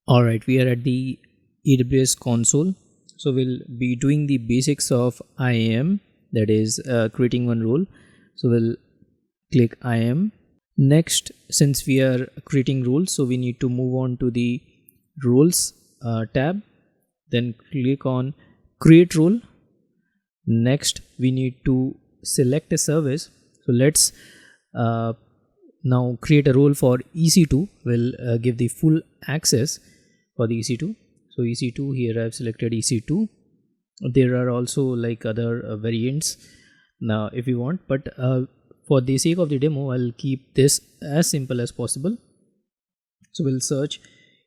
Alright, we are at the AWS console. So we'll be doing the basics of IAM, that is creating one role. So we'll click IAM. Next, since we are creating roles, so we need to move on to the roles tab. Then click on create role. Next, we need to select a service. So let's now create a role for EC2. We'll give the full access for the EC2. So EC2, here I've selected EC2. There are also like other variants now if you want, but for the sake of the demo, I'll keep this as simple as possible. So we'll search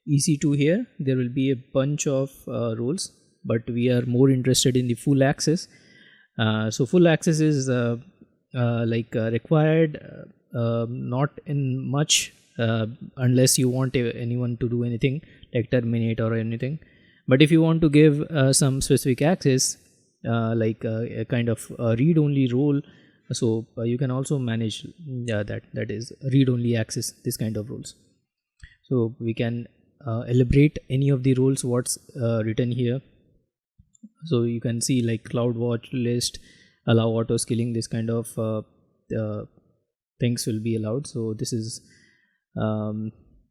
EC2 here. There will be a bunch of roles, but we are more interested in the full access. So full access is required, not in much, unless you want anyone to do anything like terminate or anything. But if you want to give some specific access, like a kind of read-only role, so you can also manage that is read-only access, this kind of roles. So we can elaborate any of the roles what's written here. So you can see like CloudWatch list, allow auto scaling, this kind of things will be allowed. So this is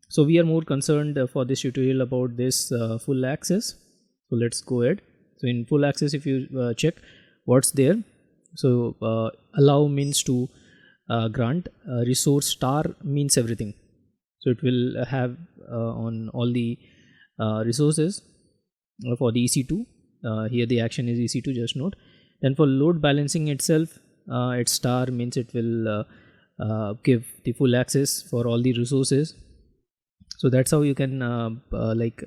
so we are more concerned for this tutorial about this full access. So let's go ahead. So in full access, if you check what's there, so allow means to grant, resource star means everything. So it will have on all the resources for the EC2. Here the action is EC2, just note. Then for load balancing itself, its star means it will give the full access for all the resources. So that's how you can like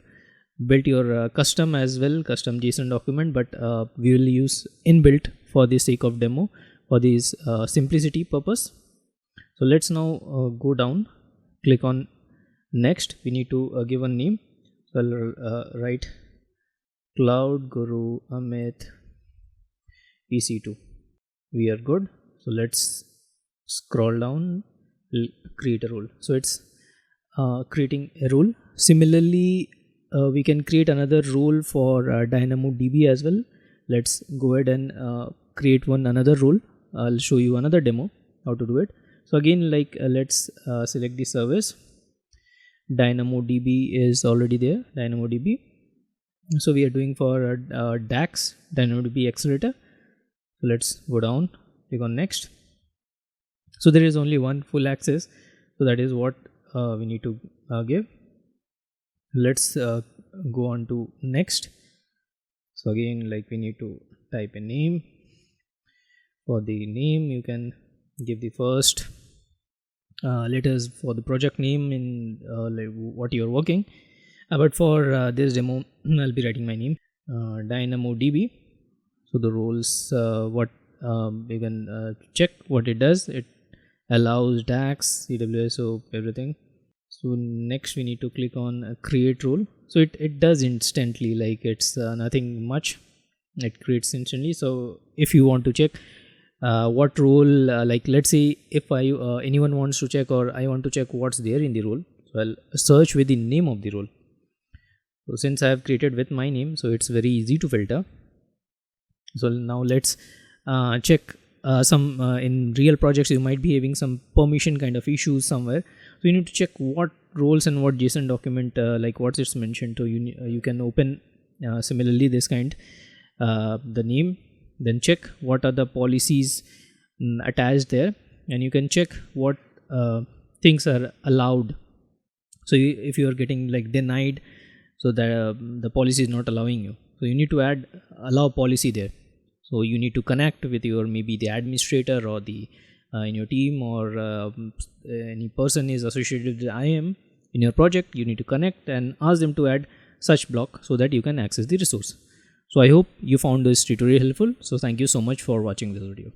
build your custom as well, custom JSON document, but we will use inbuilt for the sake of demo for this simplicity purpose. So let's now go down, click on next. We need to give a name. So I'll write Cloud Guru Amit EC2. We are good. So let's scroll down, create a role. So it's creating a role. Similarly, we can create another role for DynamoDB as well. Let's go ahead and create another role. I'll show you another demo how to do it. So again, like let's select the service. DynamoDB is already there, DynamoDB. So we are doing for DAX, DynamoDB Accelerator. So let's go down, click on next. So there is only one full access, so that is what we need to give. Let's go on to next. So again, like we need to type a name. For the name, you can give the first letters for the project name in like what you're working. But for this demo, I'll be writing my name, DynamoDB. So the roles, what you can check what it does. It allows DAX, AWS, so everything. So next we need to click on create role. So it does instantly, like it's nothing much, it creates instantly. So if you want to check what role, like let's say if anyone wants to check, or I want to check what's there in the role, so I'll search with the name of the role. So since I have created with my name, so it's very easy to filter. So now let's check some in real projects you might be having some permission kind of issues somewhere. So you need to check what roles and what JSON document, like what's it's mentioned. So you can open similarly this kind, the name, then check what are the policies attached there, and you can check what things are allowed. So if you are getting like denied, so the policy is not allowing you, so you need to add allow policy there. So you need to connect with your maybe the administrator or the in your team, or any person is associated with IAM in your project. You need to connect and ask them to add such block so that you can access the resource. So I hope you found this tutorial helpful. So thank you so much for watching this video.